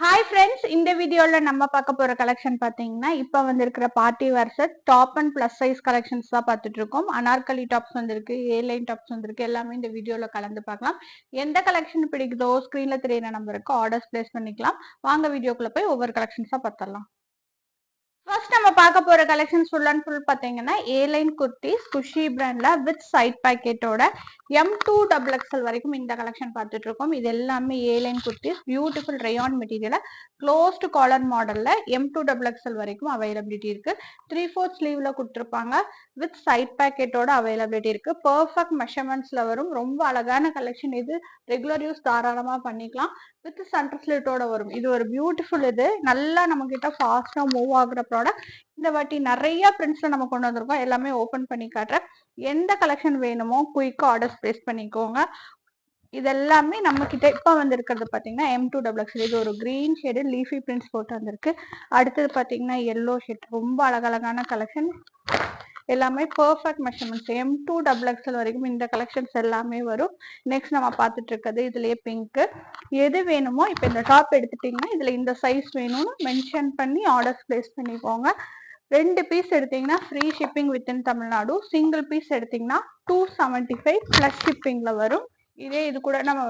Hi friends, இந்த வீடியோவில் நம்ம பார்க்க போகிற கலெக்ஷன் பார்த்தீங்கன்னா இப்போ வந்திருக்கிற party wear set top and plus size collections தான் பார்த்துட்டு இருக்கோம். அனார்கலி டாப்ஸ் வந்திருக்கு, ஏ லைன் டாப்ஸ் வந்திருக்கு, எல்லாமே இந்த வீடியோவில் கலந்து பார்க்கலாம். எந்த கலெக்ஷன் பிடிக்குதோ ஸ்க்ரீனில் தெரியிற நம்பருக்கு ஆர்டர்ஸ் பிளேஸ் பண்ணிக்கலாம். வாங்க வீடியோக்குள்ளே போய் ஒவ்வொரு கலெக்ஷன்ஸாக பார்த்துடலாம். ஃபர்ஸ்ட் நம்ம பார்க்க போற கலெக்ஷன்ஸ் ஃபுல் அண்ட் ஃபுல் பாத்தீங்கன்னா ஏ லைன் குர்த்திஸ் குஷி பிராண்ட்ல வித் சைட் பாக்கெட்டோட M2XXL வரைக்கும் இந்த கலெக்ஷன் பார்த்துட்டு இருக்கோம். இது எல்லாமே A line kurtis, beautiful rayon material, closed collar மாடல்ல M2XXL வரைக்கும் அவைலபிலிட்டி இருக்கு. 3/4 ஸ்லீவ்ல கொடுத்துருப்பாங்க. வித் சைட் பாக்கெட்டோட அவைலபிலிட்டி இருக்கு. பர்ஃபெக்ட் மெஷர்மெண்ட்ஸ்ல வரும். ரொம்ப அழகான கலெக்ஷன். இது ரெகுலர் யூஸ் தாராளமா பண்ணிக்கலாம். வித் சென்டர் ஸ்லிட்டோட வரும். இது ஒரு பியூட்டிஃபுல், இது நல்லா நம்ம கிட்ட ஃபாஸ்டா மூவ் ஆகுற ப்ராடக்ட். இந்த வாட்டி நிறைய பிரிண்ட்ஸ்ல நம்ம கொண்டு வந்திருக்கோம். எல்லாமே ஓபன் பண்ணி காட்டுறேன். எந்த கலெக்ஷன் வேணுமோ குயிக்கா ஆர்டர்ஸ் பிளேஸ் பண்ணிக்கோங்க. இதெல்லாமே நம்ம கிட்ட இப்ப வந்திருக்கிறது பாத்தீங்கன்னா M2XXL. இது ஒரு கிரீன் ஷேடு லீஃபி பிரிண்ட்ஸ் போட்டு வந்திருக்கு. அடுத்தது பாத்தீங்கன்னா எல்லோ ஷேட். ரொம்ப அழகழகான கலெக்ஷன். எல்லாமே பர்ஃபெக்ட் மெஷர்மெண்ட்ஸ். M2XXL வரைக்கும் இந்த கலெக்ஷன்ஸ் எல்லாமே வரும். நெக்ஸ்ட் நம்ம பார்த்துட்டு இருக்கிறது இதுலயே பிங்க். எது வேணுமோ இப்போ இந்த டாப் எடுத்துட்டீங்கன்னா இதுல இந்த சைஸ் வேணும்னு மென்ஷன் பண்ணி ஆர்டர்ஸ் பிளேஸ் பண்ணிக்கோங்க. 2 பீஸ் எடுத்தீங்கன்னா free shipping within Tamil Nadu. Single piece எடுத்தீங்கன்னா 275 பிளஸ் ஷிப்பிங்ல வரும். இதே இது கூட நம்ம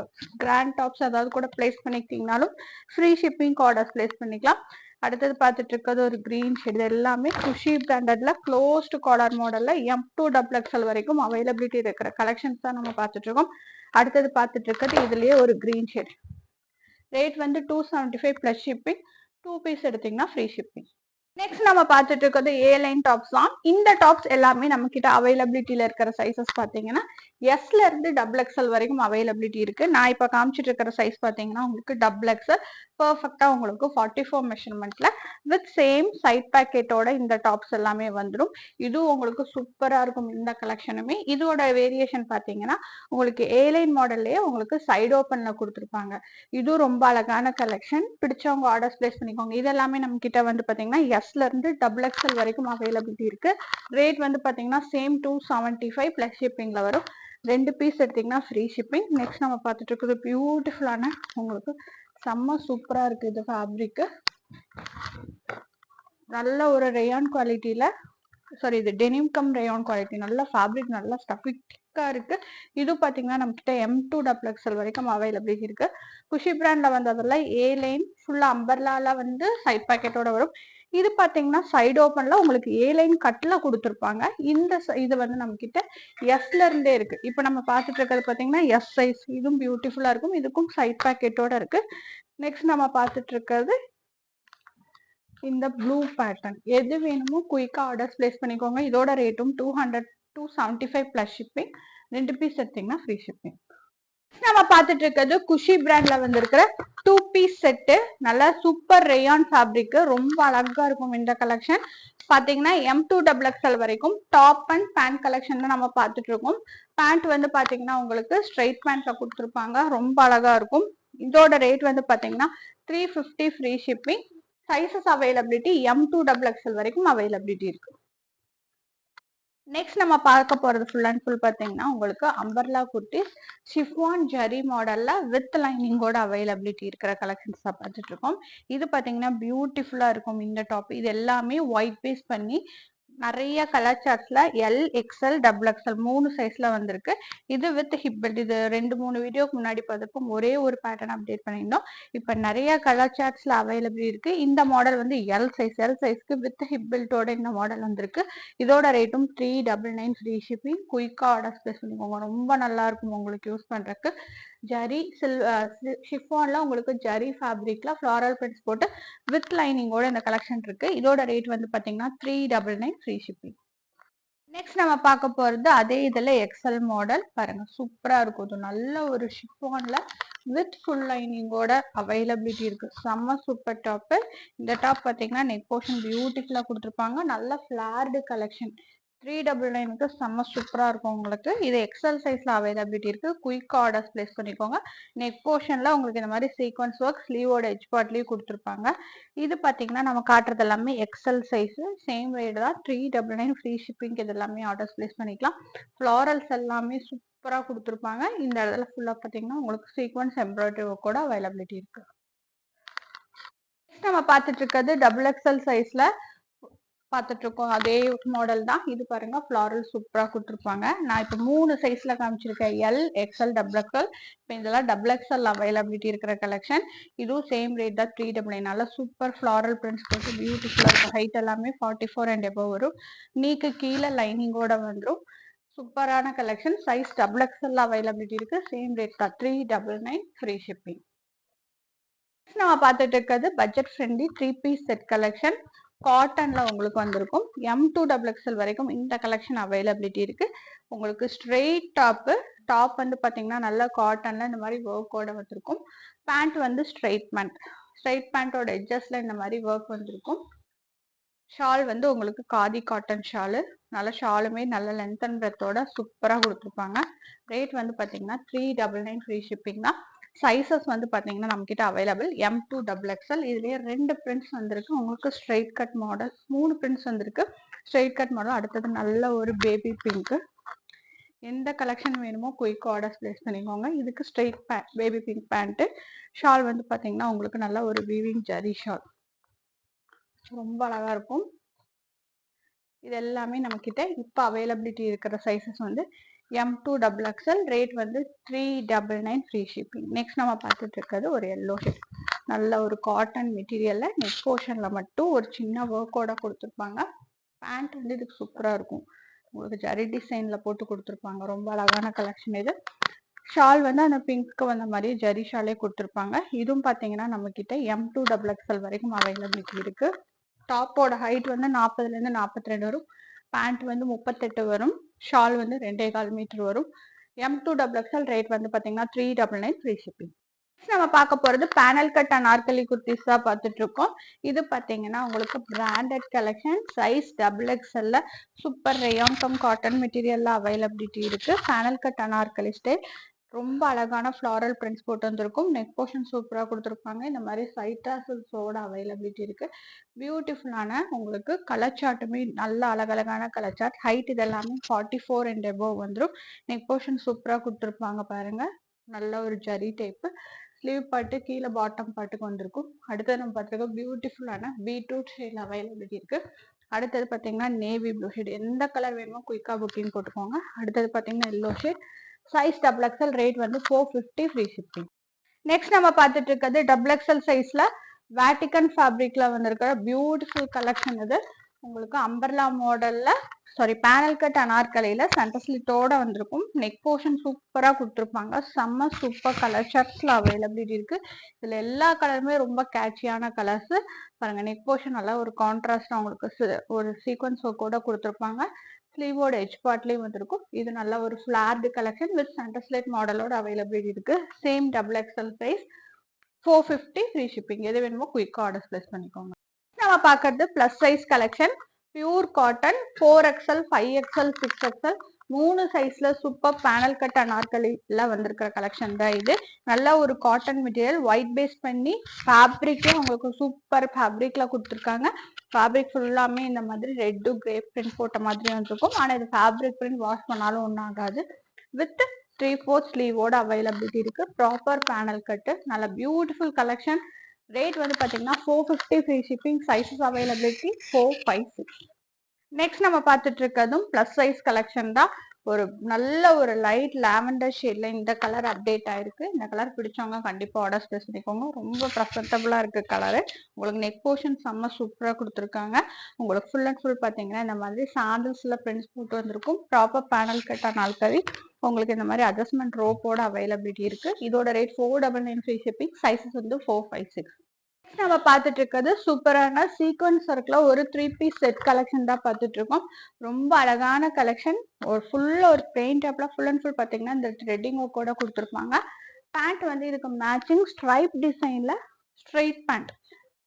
கிராண்ட் டாப்ஸ் அதாவது கூட பிளேஸ் பண்ணிக்கிட்டீங்கனாலும் ஃப்ரீ ஷிப்பிங் ஆர்டர்ஸ் பிளேஸ் பண்ணிக்கலாம். அடுத்தது பார்த்துட்டு இருக்கிறது ஒரு கிரீன் ஷேட். எல்லாமே குஷி பிராண்டட்ல க்ளோஸ்ட் காலர் மாடல்ல M2XXL வரைக்கும் அவைலபிலிட்டி இருக்கிற கலெக்ஷன்ஸ் தான் நம்ம பார்த்துட்டு இருக்கோம். அடுத்தது பார்த்துட்டு இருக்கிறது இதுலயே ஒரு கிரீன் ஷேட். ரேட் வந்து 275 பிளஸ் ஷிப்பிங். 2 பீஸ் எடுத்தீங்கன்னா ஃப்ரீ ஷிப்பிங். நெக்ஸ்ட் நம்ம பார்த்துட்டு இருக்கிறது ஏ லைன் டாப்ஸ் தான். இந்த டாப்ஸ் எல்லாமே நம்ம கிட்ட அவைலபிலிட்டியில இருக்கிற சைசஸ் பாத்தீங்கன்னா எஸ்ல இருந்து XXL வரைக்கும் அவைலபிலிட்டி இருக்கு. நான் இப்ப காமிச்சிட்டு இருக்கிற சைஸ் பாத்தீங்கன்னா உங்களுக்கு XXL பர்ஃபெக்டா உங்களுக்கு 44 மெஷர்மெண்ட்ல வித் சேம் சைட் பாக்கெட்டோட இந்த டாப்ஸ் எல்லாமே வந்துடும். இது உங்களுக்கு சூப்பரா இருக்கும். இந்த கலெக்ஷனுமே இதோட வேரியேஷன் பாத்தீங்கன்னா உங்களுக்கு ஏ லைன் மாடல்லையே உங்களுக்கு சைடு ஓப்பன்ல கொடுத்துருப்பாங்க. இது ரொம்ப அழகான கலெக்ஷன். பிடிச்சவங்க ஆர்டர்ஸ் பிளேஸ் பண்ணிக்கோங்க. இதெல்லாமே நம்ம கிட்ட வந்து பாத்தீங்கன்னா எஸ்ல இருந்து XXL வரைக்கும் அவைலபிலிட்டி இருக்கு. ரேட் வந்து பாத்தீங்கன்னா சேம் 275 பிளஸ் ஷிப்பிங்ல வரும். 2 பீஸ் எடுத்தீங்கன்னா ஃப்ரீ ஷிப்பிங். நெக்ஸ்ட் நம்ம பார்த்துட்டு இருக்கிறது பியூட்டிஃபுல்லான உங்களுக்கு செம்ம சூப்பரா இருக்கு. இது ஃபேப்ரிக் நல்ல ஒரு ரயான் குவாலிட்டியில, சாரி இது டெனிம் கம் ரயான் குவாலிட்டி. நல்ல ஃபேப்ரிக், நல்ல ஸ்டஃபிக்கா இருக்கு. இது பாத்தீங்கன்னா நம்ம கிட்ட M2XXL வரைக்கும் அவைலபிலிட்டி இருக்கு. குஷி பிராண்ட்ல வந்ததுல ஏ லைன் ஃபுல்லா அம்பர்லால வந்து சைட் பாக்கெட்டோட வரும். இது பாத்தீங்கன்னா சைடு ஓப்பன்ல உங்களுக்கு ஏ லைன் கட்ல கொடுத்துருப்பாங்க. இந்த இது வந்து நம்ம கிட்ட எஸ்ல இருந்தே இருக்கு. இப்போ நம்ம பார்த்துட்டு இருக்கிறது பாத்தீங்கன்னா எஸ் சைஸ். இதுவும் பியூட்டிஃபுல்லா இருக்கும். இதுக்கும் சைட் பாக்கெட்டோட இருக்கு. நெக்ஸ்ட் நம்ம பார்த்துட்டு இருக்கிறது இந்த ப்ளூ பேட்டர்ன். எது வேணுமோ குயிக்கா ஆர்டர்ஸ் பிளேஸ் பண்ணிக்கோங்க. இதோட ரேட்டும் 275 பிளஸ் ஷிப்பிங். 2 பீஸ் எடுத்தீங்கன்னா ஃப்ரீ ஷிப்பிங். நம்ம பார்த்துட்டு இருக்கிறது குஷி பிராண்ட்ல வந்திருக்கிற 2 பீஸ் செட்டு. நல்லா சூப்பர் ரேயான் ஃபேப்ரிக். ரொம்ப அழகா இருக்கும் இந்த கலெக்ஷன். பாத்தீங்கன்னா M2XXL வரைக்கும் டாப் அண்ட் பேண்ட் கலெக்ஷன் தான் நம்ம பார்த்துட்டு இருக்கோம். பேண்ட் வந்து பாத்தீங்கன்னா உங்களுக்கு ஸ்ட்ரைட் பேண்ட்ல கொடுத்துருப்பாங்க. ரொம்ப அழகா இருக்கும். இதோட ரேட் வந்து பாத்தீங்கன்னா 350 ஃப்ரீ ஷிப்பிங். சைசஸ் அவைலபிலிட்டி M2XXL வரைக்கும் அவைலபிலிட்டி இருக்கு. நெக்ஸ்ட் நம்ம பார்க்க போறது ஃபுல் அண்ட் ஃபுல் பாத்தீங்கன்னா உங்களுக்கு அம்பர்லா குர்த்திஸ் ஷிஃபான் ஜரி மாடல்ல வித் லைனிங்கோட அவைலபிலிட்டி இருக்கிற கலெக்ஷன்ஸ் தான் பார்த்துட்டு இருக்கோம். இது பாத்தீங்கன்னா பியூட்டிஃபுல்லா இருக்கும். இந்த டாப் இது எல்லாமே ஒயிட் பேஸ் பண்ணி நிறைய கலர் சார்ட்ஸ்ல LXL XXL 3 சைஸ்ல வந்திருக்கு. இது வித் ஹிப் பெல்ட். இது 2-3 வீடியோக்கு முன்னாடி பார்த்துப்போம். ஒரே ஒரு பேட்டர்ன் அப்டேட் பண்ணியிருந்தோம். இப்ப நிறைய கலர் சார்ட்ஸ்ல அவைலபிள் இருக்கு. இந்த மாடல் வந்து எல் சைஸ்க்கு வித் ஹிப் பெல்ட்டோட இந்த மாடல் வந்திருக்கு. இதோட ரேட்டும் 399 ஃப்ரீ ஷிப்பிங். குயிக்கா ஆர்டர்ஸ் பிளேஸ் பண்ணிக்கோங்க. ரொம்ப நல்லா இருக்கும் உங்களுக்கு யூஸ் பண்றதுக்கு. ஜரி ஷிஃபான்ல உங்களுக்கு ஜரி ஃபேப்ரிக்ல ஃபிளாரல் பிரிண்ட்ஸ் போட்டு வித் லைனிங்கோட இந்த கலெக்ஷன் இருக்கு. இதோட ரேட் வந்து பாத்தீங்கன்னா 399 ஃப்ரீ ஷிப்பிங். நெக்ஸ்ட் நம்ம பார்க்க போறது அதே இதுல XL மாடல். பாருங்க சூப்பரா இருக்கும். இது நல்ல ஒரு ஷிஃபான்ல வித் ஃபுல் லைனிங்கோட அவைலபிலிட்டி இருக்கு. செம்ம சூப்பர் டாப். இந்த டாப் பாத்தீங்கன்னா நெக் போர்ஷன் பியூட்டிஃபுல்லா கொடுத்துருப்பாங்க. நல்ல ஃபிளார்டு கலெக்ஷன். 399க்கு செம்ம சூப்பரா இருக்கும் உங்களுக்கு. இது XL சைஸ்ல அவைலபிலிட்டி இருக்கு. குயிக் ஆர்டர்ஸ் பிளேஸ் பண்ணிக்கோங்க. நெக் போர்ஷன்ல உங்களுக்கு இந்த மாதிரி சீக்வன்ஸ் ஒர்க் ஸ்லீவோட எட்ஜ் பார்ட்லயும் கொடுத்துருப்பாங்க. இது பாத்தீங்கன்னா நம்ம காட்டுறது எல்லாமே XL சைஸ். சேம் ரேட் தான் 399 ஃப்ரீ ஷிப்பிங். இது எல்லாமே ஆர்டர்ஸ் பிளேஸ் பண்ணிக்கலாம். ஃபிளாரல்ஸ் எல்லாமே சூப்பரா கொடுத்துருப்பாங்க. இந்த இடத்துல ஃபுல்லா பாத்தீங்கன்னா உங்களுக்கு சீக்வன்ஸ் எம்ப்ராய்டரி ஒர்க்கோட அவைலபிலிட்டி இருக்கு. நம்ம பார்த்துட்டு இருக்கிறது டபுள் எக்ஸ்எல் சைஸ்ல பார்த்துட்டு இருக்கோம். அதே மாடல் தான் இது. பாருங்க ஃபிளாரல் சூப்பரா கொடுத்துருப்பாங்க. நான் இப்போ 3 சைஸ்ல காமிச்சிருக்கேன், எல், எக்ஸ்எல், டபுள் எக்ஸ்எல். இப்போ இதெல்லாம் டபுள் எக்ஸ்எல் அவைலபிலிட்டி இருக்கிற கலெக்ஷன். இதுவும் சேம் ரேட் தான், 399. நல்லா சூப்பர் ஃபிளாரல் பிரிண்ட்ஸ் போட்டு பியூட்டிஃபுல்லா இருக்கும். ஹைட் எல்லாமே 44 அண்ட் எபோவ் வரும். நீக்கு கீழே லைனிங்கோட வந்துடும். சூப்பரான collection. Size double XL availability இருக்கு. சேம் ரேட் தான், 399 ஃப்ரீ ஷிப்பிங். நம்ம பார்த்துட்டு இருக்கிறது budget friendly 3 piece set collection. காட்டன்ல உங்களுக்கு வந்திருக்கும். M2 டபுள் எக்ஸ்எல் வரைக்கும் இந்த கலெக்ஷன் அவைலபிலிட்டி இருக்கு. உங்களுக்கு ஸ்ட்ரெயிட் டாப் வந்து பாத்தீங்கன்னா நல்ல காட்டன்ல இந்த மாதிரி ஒர்க்கோட வந்திருக்கும். பேண்ட் வந்து ஸ்ட்ரெயிட் பேண்டோட எட்ஜஸ்ல இந்த மாதிரி ஒர்க் வந்திருக்கும். ஷால் வந்து உங்களுக்கு காதி காட்டன் ஷாலு. நல்ல ஷாலுமே நல்ல லென்த் அண்ட் பிரெத்தோட சூப்பரா கொடுத்துருப்பாங்க. ரேட் வந்து பாத்தீங்கன்னா 399 ஃப்ரீ ஷிப்பிங் தான். சைசஸ் வந்து பாத்தீங்கன்னா நம்ம கிட்ட அவைலபிள் M2 டபுள் எக்ஸ்எல். இதுலயே 2 பிரிண்ட்ஸ் வந்திருக்கு. உங்களுக்கு ஸ்ட்ரெயிட் கட் மாடல் 3 பிரிண்ட்ஸ் வந்திருக்கு. Straight cut model. அடுத்தது நல்ல ஒரு பேபி பிங்க். எந்த கலெக்ஷன் வேணுமோ குயிக் ஆர்டர்ஸ் பிளேஸ் பண்ணிக்கோங்க. இதுக்கு straight baby pink pant. Shawl வந்து பாத்தீங்கன்னா உங்களுக்கு நல்ல ஒரு வீவிங் ஜரி ஷால், ரொம்ப அழகா இருக்கும். இது எல்லாமே நம்ம கிட்ட இப்போ அவைலபிலிட்டி இருக்கிற சைசஸ் வந்து M2 டபுள் எக்ஸ்எல். ரேட் வந்து 399 ஃப்ரீ ஷிப்பிங். நெக்ஸ்ட் நம்ம பார்த்துட்டு இருக்கிறது ஒரு எல்லோ ஷேட். நல்ல ஒரு காட்டன் மெட்டீரியல்ல நெக் போர்ஷன்ல மட்டும் ஒரு சின்ன ஒர்க்கோட கொடுத்துருப்பாங்க. பேண்ட் வந்து இதுக்கு சூப்பரா இருக்கும். உங்களுக்கு ஜரி டிசைன்ல போட்டு கொடுத்துருப்பாங்க. ரொம்ப அழகான கலெக்ஷன் இது. ஷால் வந்து அந்த பிங்க்கு வந்த மாதிரி ஜரி ஷாலே கொடுத்துருப்பாங்க. இதுவும் பார்த்தீங்கன்னா நம்ம கிட்ட M2 டபுள் எக்ஸ்எல் வரைக்கும் அவைலபிலிட்டி இருக்கு. டாப்போட ஹைட் வந்து 40ல இருந்து 42 வரும். பேண்ட் வந்து 38 வரும். ஷால் வந்து 2.25 மீட்டர் வரும். M2 double XL. ரேட் வந்து பாத்தீங்கன்னா 399 ஃப்ரீ ஷிப்பிங். நம்ம பார்க்க போறது பேனல் கட் அனார்கலி குர்த்திஸ் தான் பார்த்துட்டு இருக்கோம். இது பாத்தீங்கன்னா உங்களுக்கு பிராண்டட் கலெக்ஷன். சைஸ் டபுள் எக்ஸ்எல்ல சூப்பர் ரேயான் கம் காட்டன் மெட்டீரியல்ல அவைலபிலிட்டி இருக்கு. Panel cut anarkali style. ரொம்ப அழகான ஃப்ளாரல் பிரிண்ட்ஸ் போட்டு வந்திருக்கும். நெக் போர்ஷன் சூப்பராக கொடுத்துருப்பாங்க. இந்த மாதிரி சைட்டாசோட அவைலபிலிட்டி இருக்கு. பியூட்டிஃபுல்லான உங்களுக்கு கலர் சார்ட்டுமே நல்ல அழகழகான கலர் சார்ட். ஹைட் இதெல்லாமே 44 அண்ட் எபோவ் வந்துடும். நெக் போர்ஷன் சூப்பராக கொடுத்துருப்பாங்க பாருங்க. நல்ல ஒரு ஜரி டைப்பு. ஸ்லீவ் பாட்டு கீழே பாட்டம் பாட்டுக்கு வந்திருக்கும். அடுத்தது நம்ம பார்த்துருக்கோம் பியூட்டிஃபுல்லான பீட்ரூட் ஷேட் அவைலபிலிட்டி இருக்கு. அடுத்தது பார்த்தீங்கன்னா நேவி ப்ளூ ஷேட். எந்த கலர் வேணுமோ குயிக்காக புக்கிங் போட்டுக்கோங்க. அடுத்தது பார்த்தீங்கன்னா yellow shade. Size double XL. Rate வந்து 450 ஃப்ரீ ஷிப்பிங். நெக்ஸ்ட் நம்ம பார்த்துட்டு இருக்கிறது டபுள் எக்ஸ்எல் சைஸ்ல வேட்டிகன் ஃபேப்ரிக்ல வந்திருக்கிற பியூட்டிஃபுல் கலெக்ஷன். இது உங்களுக்கு அம்பர்லா மாடல்ல பேனல் கட் அனார்கலியில சென்டர் ஸ்லிட்டோட வந்திருக்கும். நெக் போர்ஷன் சூப்பரா கொடுத்துருப்பாங்க. செம்ம சூப்பர் கலர் சார்ட்ஸ்ல அவைலபிலிட்டி இருக்கு. இதுல எல்லா கலருமே ரொம்ப கேட்சியான கலர்ஸ். பாருங்க நெக் போர்ஷன் நல்லா ஒரு கான்ட்ராஸ்ட் உங்களுக்கு ஒரு சீக்வன்ஸ் கூட கொடுத்துருப்பாங்க. ஸ்லீவோட எட்ஜ் பார்ட்லயும் வந்திருக்கும். இது நல்ல ஒரு flared collection with centre slit மாடலோட அவைலபிலிட்டி இருக்கு. Same double XL size 450 free shipping. எது வேணுமோ குயிக் ஆர்டர்ஸ் பிளேஸ் பண்ணிக்கோங்க. நம்ம பார்க்கறது plus size collection. Pure cotton 4XL, 5XL, 6XL 3 சைஸ்ல சூப்பர் பேனல் கட் அனார்கலில வந்திருக்கிற கலெக்ஷன் தான் இது. நல்ல ஒரு காட்டன் மெட்டீரியல் ஒயிட் பேஸ் பண்ணி ஃபேப்ரிக்கே உங்களுக்கு சூப்பர் ஃபேப்ரிக்ல கொடுத்துருக்காங்க. ஃபேப்ரிக் ஃபுல்லாமே இந்த மாதிரி ரெட்டு கிரே பிரிண்ட் போட்ட மாதிரி வந்துருக்கும். ஆனால் இது ஃபேப்ரிக் பிரிண்ட் வாஷ் பண்ணாலும் ஒன்றும் ஆகாது. வித் 3/4 ஸ்லீவோட அவைலபிலிட்டி இருக்கு. ப்ராப்பர் பேனல் கட்டு. நல்ல பியூட்டிஃபுல் கலெக்ஷன். ரேட் வந்து பாத்தீங்கன்னா 450 free shipping. Sizes availability 4, 5, 6. Next நம்ம பார்த்துட்டு இருக்கிறதும் பிளஸ் சைஸ் கலெக்ஷன் தான். ஒரு நல்ல ஒரு லைட் லாவெண்டர் ஷேட்ல இந்த கலர் அப்டேட் ஆயிருக்கு. இந்த கலர் பிடிச்சவங்க கண்டிப்பா ஆர்டர் பிளேஸ் பண்ணிக்கோங்க. ரொம்ப ப்ரெசன்டபுளா இருக்கு கலரு. உங்களுக்கு நெக் போர்ஷன் செம்ம சூப்பரா கொடுத்துருக்காங்க. உங்களுக்கு ஃபுல் அண்ட் ஃபுல் பாத்தீங்கன்னா இந்த மாதிரி சாண்டல்ஸ்ல பிரிண்ட்ஸ் போட்டு வந்திருக்கும். Proper panel cut Anarkali. உங்களுக்கு இந்த மாதிரி அட்ஜஸ்ட்மெண்ட் ரோப்போட அவைலபிலிட்டி இருக்கு. இதோட ரேட் 499 ஃப்ரீ ஷிப்பிங். சைஸஸ் வந்து 4, 5, 6. நம்ம பார்த்துட்டு இருக்கிறது சூப்பரான சீக்வன்ஸ் ஒர்க்ல ஒரு 3 பீஸ் செட் கலெக்ஷன் தான் பார்த்துட்டு இருக்கோம். ரொம்ப அழகான கலெக்ஷன். ஒரு ஒரு பெயிண்ட் டாப்ல ஃபுல் அண்ட் ஃபுல் பார்த்தீங்கன்னா இந்த த்ரெட்டிங் ஒர்க்கோட கொடுத்துருப்பாங்க. பேண்ட் வந்து இதுக்கு மேட்சிங் ஸ்ட்ரைப் டிசைன்ல ஸ்ட்ரைட் பேண்ட்.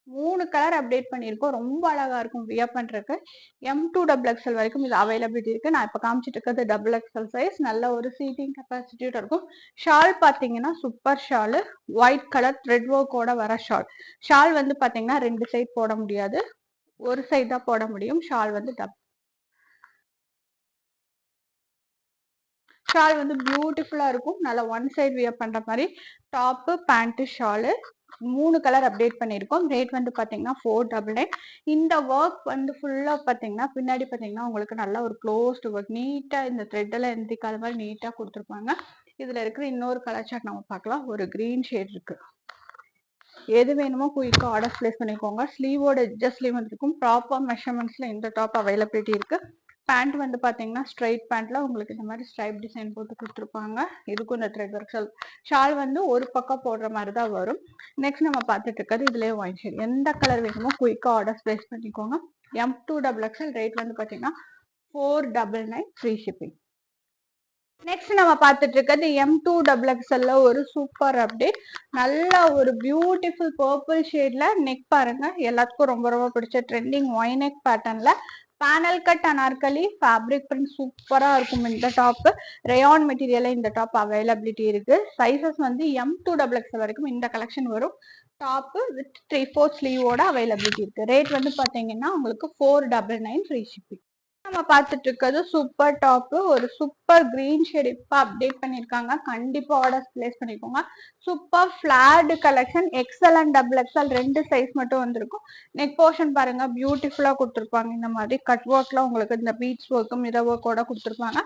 3 கலர் அப்டேட் பண்ணியிருக்கோம். ரொம்ப அழகா இருக்கும் வியர் பண்றதுக்கு. M2 டபுள் எக்ஸ்எல் வரைக்கும் இது அவைலபிலிட்டி இருக்கு. நான் இப்போ காமிச்சிட்டு இருக்கிறது டபுள் எக்ஸ்எல் சைஸ். நல்ல ஒரு சீட்டிங் கெப்பாசிட்டியோட இருக்கும். ஷால் பாத்தீங்கன்னா super shawl. White colour thread ஒர்க்கோட வர ஷால். ஷால் வந்து பாத்தீங்கன்னா 2 சைட் போட முடியாது, ஒரு சைட் தான் போட முடியும். ஷால் வந்து ஷால் வந்து பியூட்டிஃபுல்லா இருக்கும். நல்லா ஒன் சைடு வியர் பண்ற மாதிரி top pant shawl 3 colour update பண்ணியிருக்கோம். ரேட் வந்து பாத்தீங்கன்னா 499. இந்த ஒர்க் வந்து ஃபுல்லா பாத்தீங்கன்னா பின்னாடி பாத்தீங்கன்னா உங்களுக்கு நல்லா ஒரு க்ளோஸ்டு ஒர்க் நீட்டா இந்த த்ரெட் எல்லாம் எந்திக்காத மாதிரி நீட்டா கொடுத்துருப்பாங்க. இதுல இருக்கிற இன்னொரு கலர் சார்ட் நம்ம பார்க்கலாம். ஒரு கிரீன் ஷேட் இருக்கு. எது வேணுமோ குயிக்கா ஆர்டர் பிளேஸ் பண்ணிக்கோங்க. ஸ்லீவோட எட்ஜஸ் ஸ்லீவ் வந்துருக்கும். ப்ராப்பர் மெஷர்மெண்ட்ஸ்ல இந்த டாப் அவைலபிலிட்டி இருக்கு. பேண்ட் வந்து பாத்தீங்கன்னா ஸ்ட்ரைட் பேண்ட்ல உங்களுக்கு இந்த மாதிரி ஸ்ட்ரைப் டிசைன் போட்டு கொடுத்துருப்பாங்க. இதுக்கும் இந்த த்ரெட் ஒர்க் ஷால் வந்து ஒரு பக்கம் போடுற மாதிரி தான் வரும். நெக்ஸ்ட் நம்ம பார்த்துட்டு இருக்கிறது இதுலயே ஒயின் ஷேட். எந்த கலர் வேணுமோ குயிக்கா ஆர்டர் பிளேஸ் பண்ணிக்கோங்க. M2XXL ரேட் வந்து பாத்தீங்கன்னா 499 ஃப்ரீ ஷிப்பிங். நெக்ஸ்ட் நம்ம பார்த்துட்டு இருக்கிறது M2XXL ஒரு சூப்பர் அப்டேட். நல்ல ஒரு பியூட்டிஃபுல் பர்பிள் ஷேட்ல நெக் பாருங்க. எல்லாத்துக்கும் ரொம்ப ரொம்ப பிடிச்ச ட்ரெண்டிங் ஒய் நெக் பேட்டர்ன்ல panel cut anarkali fabric print சூப்பரா இருக்கும். இந்த டாப் ரேயான் மெட்டீரியல்ல இந்த டாப் அவைலபிலிட்டி இருக்கு. சைசஸ் வந்து M2XXL வரைக்கும் இந்த கலெக்ஷன் வரும். டாப் வித் 3/4 ஸ்லீவோட அவைலபிலிட்டி இருக்கு. ரேட் வந்து பாத்தீங்கன்னா உங்களுக்கு 499 ஃப்ரீ ஷிப்பிங். நம்ம பார்த்துட்டு இருக்கிறது சூப்பர் டாப். ஒரு சூப்பர் கிரீன் ஷேட் இப்ப அப்டேட் பண்ணிருக்காங்க. கண்டிப்பா ஆர்டர் பிளேஸ் பண்ணிக்கோங்க. Super flat collection. XL and XXL ரெண்டு சைஸ் மட்டும் வந்திருக்கும். நெக் போர்ஷன் பாருங்க பியூட்டிஃபுல்லா கொடுத்துருப்பாங்க. இந்த மாதிரி கட் ஒர்க்ல உங்களுக்கு இந்த பீட்ஸ் ஒர்க்கும் மிரர் ஒர்க்கோட கொடுத்துருப்பாங்க.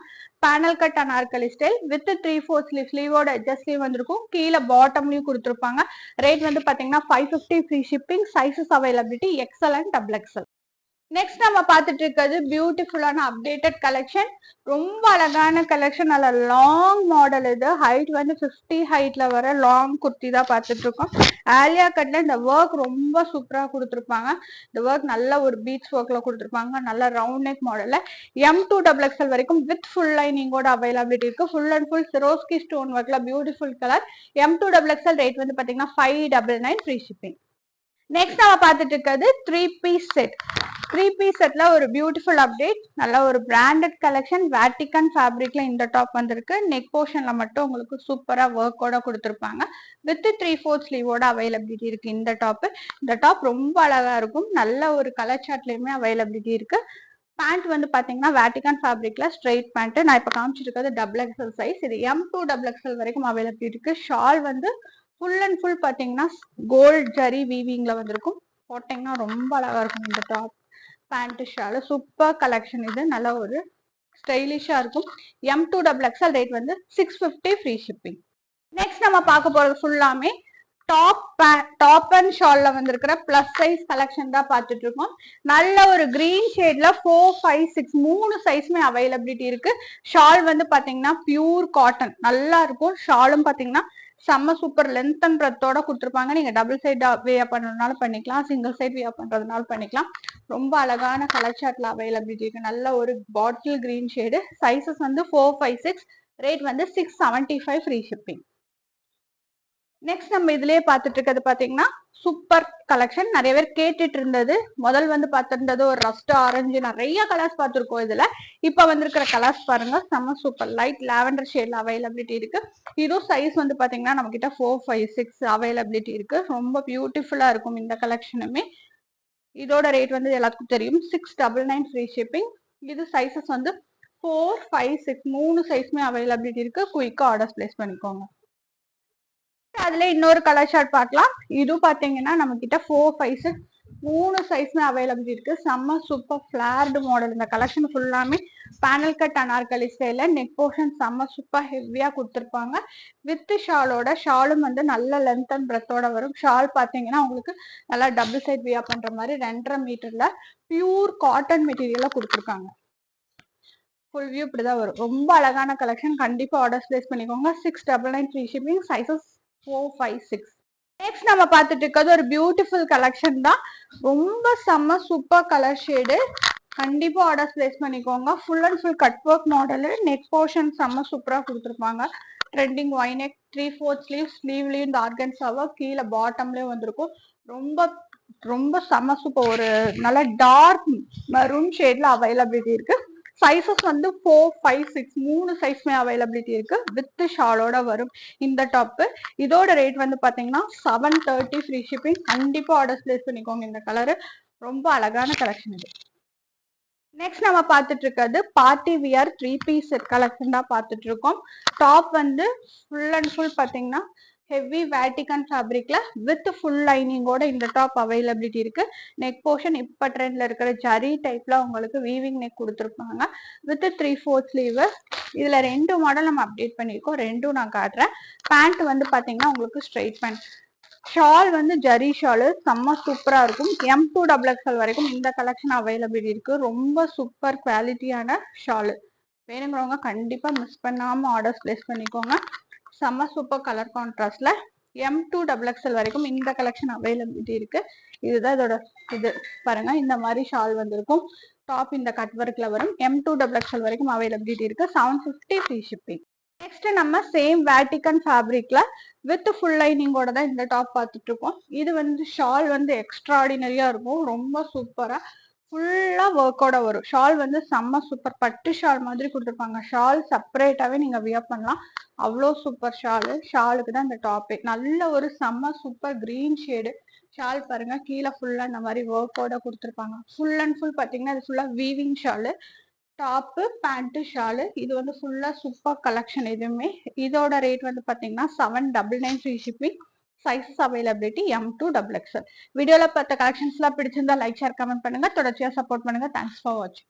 Panel cut anarkali style with 3/4 sleeve. ஸ்லீவோட எட்ஜஸ் ஸ்லீவ் வந்திருக்கும். கீழே பாட்டம்லயும் கொடுத்துருப்பாங்க. ரேட் வந்து பாத்தீங்கன்னா 550 ஃப்ரீ ஷிப்பிங். Sizes availability XL and XXL. Next நம்ம பார்த்துட்டு இருக்கிறது பியூட்டிஃபுல்லான அப்டேட்டட் கலெக்ஷன். ரொம்ப அழகான கலெக்ஷன். நல்ல லாங் மாடல். இது ஹைட் வந்து 50 ஹைட்ல வர லாங் குர்த்தி தான் பார்த்துட்டு இருக்கோம். ஆலியா கட்ல இந்த ஒர்க் ரொம்ப சூப்பரா கொடுத்துருப்பாங்க. இந்த ஒர்க் நல்ல ஒரு பீட்ஸ் ஒர்க்ல கொடுத்துருப்பாங்க. நல்ல ரவுண்ட் நெக் மாடல்ல M2XXL வரைக்கும் வித் ஃபுல் லைனிங்கோட அவைலபிலிட்டி இருக்கு. ஃபுல் அண்ட் ஃபுல் சிரோஸ்கி ஸ்டோன் ஒர்க்ல பியூட்டிஃபுல் கலர். M2XXL ரேட் வந்து பாத்தீங்கன்னா 599 ஃப்ரீ ஷிப்பிங். நெக்ஸ்ட் நம்ம பார்த்துட்டு இருக்கிறது 3-பீஸ் செட். 3-பீஸ் செட்ல ஒரு பியூட்டிஃபுல் அப்டேட். நல்ல ஒரு பிராண்டட் கலெக்ஷன். வேட்டிகன் ஃபேப்ரிக்ல இந்த டாப் வந்திருக்கு. நெக் போர்ஷன்ல மட்டும் உங்களுக்கு சூப்பரா ஒர்க்கோட கொடுத்துருப்பாங்க. வித் 3/4 ஸ்லீவோட அவைலபிலிட்டி இருக்கு இந்த டாப். இந்த டாப் ரொம்ப அழகா இருக்கும். நல்ல ஒரு கலர் சார்ட்லயுமே அவைலபிலிட்டி இருக்கு. பேண்ட் வந்து பாத்தீங்கன்னா வேட்டிகன் ஃபேப்ரிக்ல ஸ்ட்ரெயிட் பேண்ட். நான் இப்ப காமிச்சிட்டு இருக்கிறது XXL சைஸ். இது M2XXL வரைக்கும் அவைலபிலிட்டி இருக்கு. ஷால் வந்து ஃபுல் அண்ட் ஃபுல் பாத்தீங்கன்னா கோல்ட் ஜரி வீவிங்ல வந்திருக்கும். போட்டீங்கன்னா ரொம்ப அழகா இருக்கும் இந்த top pant shawl. Super collection. இது நல்ல ஒரு ஸ்டைலிஷா இருக்கும். M2XXL ரேட் வந்து 650 ஃப்ரீ ஷிப்பிங். நெக்ஸ்ட் நம்ம பார்க்க போறது ஃபுல்லாமே டாப் அண்ட் ஷால்ல வந்திருக்கிற பிளஸ் சைஸ் கலெக்ஷன் தான் பார்த்துட்டு இருக்கோம். நல்ல ஒரு கிரீன் ஷேட்ல 4, 5, 6 3 சைஸ்மே அவைலபிலிட்டி இருக்கு. ஷால் வந்து பாத்தீங்கன்னா பியூர் காட்டன் நல்லா இருக்கும். ஷாலும் பாத்தீங்கன்னா செம்ம சூப்பர் லென்த் அண்ட் பிரெத்தோட கொடுத்துருப்பாங்க. நீங்க டபுள் சைட் வியர் பண்றதுனால பண்ணிக்கலாம். சிங்கிள் சைட் வியர் பண்றதுனால பண்ணிக்கலாம். ரொம்ப அழகான கலர் சார்ட்ல அவைலபிலிட்டி இருக்கு. நல்ல ஒரு பாட்டில் கிரீன் ஷேடு. சைசஸ் வந்து 4, 5, 6. ரேட் வந்து 675 ஃப்ரீ ஷிப்பிங். நெக்ஸ்ட் நம்ம இதுலயே பார்த்துட்டு இருக்கிறது பாத்தீங்கன்னா சூப்பர் கலெக்ஷன். நிறைய பேர் கேட்டுட்டு இருந்தது. முதல் வந்து பார்த்திருந்தது ஒரு ரஸ்ட் ஆரஞ்சு. நிறைய கலர்ஸ் பார்த்துருக்கோம் இதுல. இப்ப வந்திருக்கிற கலர்ஸ் பாருங்க செம்ம சூப்பர். லைட் லாவெண்டர் ஷேட்ல அவைலபிலிட்டி இருக்கு. இதுவும் சைஸ் வந்து பாத்தீங்கன்னா நம்ம கிட்ட 4, 5, 6 அவைலபிலிட்டி இருக்கு. ரொம்ப பியூட்டிஃபுல்லா இருக்கும் இந்த கலெக்ஷனுமே. இதோட ரேட் வந்து எல்லாத்துக்கும் தெரியும் 699 ஃப்ரீ ஷிப்பிங். இது சைசஸ் வந்து 4, 5, 6 3 சைஸ்மே அவைலபிலிட்டி இருக்கு. குயிக்கா ஆர்டர் பிளேஸ் பண்ணிக்கோங்க. அதுல இன்னொரு கலர் ஷார்ட் பார்க்கலாம். இது பாத்தீங்கன்னா நம்ம கிட்ட 4, 5, 6 3 சைஸ்மே அவைலபிலிட்டி இருக்கு. செம்ம சூப்பர் ஃபிளார்டு மாடல். இந்த கலெக்ஷன் ஃபுல்லாமே பேனல் கட் அனார்கலி ஸ்டைல நெக் போர்ஷன் செம்ம சூப்பர் ஹெவியா கொடுத்துருப்பாங்க. வித் ஷாலோட ஷாலும் வந்து நல்ல லென்த் அண்ட் பிரெத்தோட வரும். ஷால் பாத்தீங்கன்னா உங்களுக்கு நல்லா டபுள் சைட் வியர் பண்ற மாதிரி 2.5 மீட்டர்ல பியூர் காட்டன் மெட்டீரியலா கொடுத்துருக்காங்க. ஃபுல் வியூ இப்படிதான் வரும். ரொம்ப அழகான கலெக்ஷன். கண்டிப்பா ஆர்டர் பிளேஸ் பண்ணிக்கோங்க. 699 ஃப்ரீ ஷிப்பிங். சைசஸ் 4, 5, 6. நெக்ஸ்ட் நம்ம பார்த்துட்டு இருக்கிறது ஒரு பியூட்டிஃபுல் கலெக்ஷன் தான். ரொம்ப செம்ம சூப்பர் கலர் ஷேடு. கண்டிப்பா ஆர்டர் பிளேஸ் பண்ணிக்கோங்க. Full and full cut work model. Neck portion செம்ம சூப்பரா கொடுத்துருப்பாங்க. Trending Y neck 3/4 sleeve. ஸ்லீவ்லயும் இந்த ஆர்கன்ஸாவா கீழே பாட்டம்லயும் வந்திருக்கும். ரொம்ப ரொம்ப செம்ம சூப்பர். ஒரு நல்ல டார்க் மெரூன் ஷேட்ல அவைலபிலிட்டி இருக்கு. சைசஸ் வந்து 4, 5, 6 3 சைஸ்மே அவைலபிலிட்டி இருக்கு. வித் ஷாலோட வரும் இந்த டாப். இதோட ரேட் வந்து பாத்தீங்கன்னா 730 ஃப்ரீ ஷிப்பிங். கண்டிப்பா ஆர்டர் பிளேஸ் பண்ணிக்கோங்க. இந்த கலரு ரொம்ப அழகான கலெக்ஷன் இது. நெக்ஸ்ட் நம்ம பார்த்துட்டு இருக்கிறது party wear 3 piece set collection தான் பார்த்துட்டு இருக்கோம். டாப் வந்து ஃபுல் அண்ட் ஃபுல் பார்த்தீங்கன்னா ஹெவி வேட்டிகன் ஃபேப்ரிக்ல வித் ஃபுல் லைனிங்கோட இந்த டாப் அவைலபிலிட்டி இருக்கு. நெக் போர்ஷன் இப்ப ட்ரெண்ட்ல இருக்கிற ஜரி டைப்ல உங்களுக்கு வீவிங் நெக் கொடுத்துருப்பாங்க வித் 3/4 ஸ்லீவ். இதுல 2 மாடல் நம்ம அப்டேட் பண்ணியிருக்கோம், ரெண்டும் நான் காட்டுறேன். பேண்ட் வந்து பாத்தீங்கன்னா உங்களுக்கு ஸ்ட்ரைட் பேண்ட். ஷால் வந்து ஜரி ஷாலு செம்ம சூப்பரா இருக்கும். M2XXL வரைக்கும் இந்த கலெக்ஷன் அவைலபிலிட்டி இருக்கு. ரொம்ப சூப்பர் குவாலிட்டியான ஷாலு. வேணுங்கிறவங்க கண்டிப்பா மிஸ் பண்ணாம ஆர்டர்ஸ் பிளேஸ் பண்ணிக்கோங்க. செம்ம சூப்பர் கலர் கான்ட்ராஸ்ட்ல M2XXL வரைக்கும் இந்த கலெக்ஷன் அவைலபிலிட்டி இருக்கு. இதுதான் இதோட இது பாருங்க, இந்த மாதிரி ஷால் வந்திருக்கும். டாப் இந்த கட் ஒர்க்ல வரும். M2XXL வரைக்கும் அவைலபிலிட்டி இருக்கு. 750 ஃப்ரீ ஷிப்பிங். நெக்ஸ்ட் நம்ம சேம் வேட்டிகன் ஃபேப்ரிக்ல வித் ஃபுல் லைனிங்கோட தான் இந்த டாப் பார்த்துட்டு இருக்கோம். இது வந்து ஷால் வந்து எக்ஸ்ட்ராடினரியா இருக்கும், ரொம்ப சூப்பரா ஃபுல்லா ஒர்க்கோட வரும். ஷால் வந்து செம்ம சூப்பர் பட்டு ஷால் மாதிரி கொடுத்துருப்பாங்க. ஷால் செப்பரேட்டாவே நீங்க வியர் பண்ணலாம், அவ்வளோ சூப்பர் ஷாலு. ஷாலுக்கு தான் இந்த டாப்பே. நல்ல ஒரு செம்ம சூப்பர் கிரீன் ஷேடு ஷால் பாருங்க. கீழே ஃபுல்லா இந்த மாதிரி ஒர்க்கோட கொடுத்துருப்பாங்க. ஃபுல் அண்ட் ஃபுல் பாத்தீங்கன்னா இது ஃபுல்லா weaving shawl. Top pant shawl. இது வந்து ஃபுல்லா சூப்பர் கலெக்ஷன். எதுவுமே இதோட ரேட் வந்து பாத்தீங்கன்னா 799 free shipping. Sizes availability M2XXL. வீடியோல பார்த்த கலெக்ஷன்ஸ்லாம் பிடிச்சிருந்தா லைக் ஷேர் கமெண்ட் பண்ணுங்க, தொடர்ச்சியா சப்போர்ட் பண்ணுங்க. தேங்க்ஸ் ஃபார் வாட்சிங்.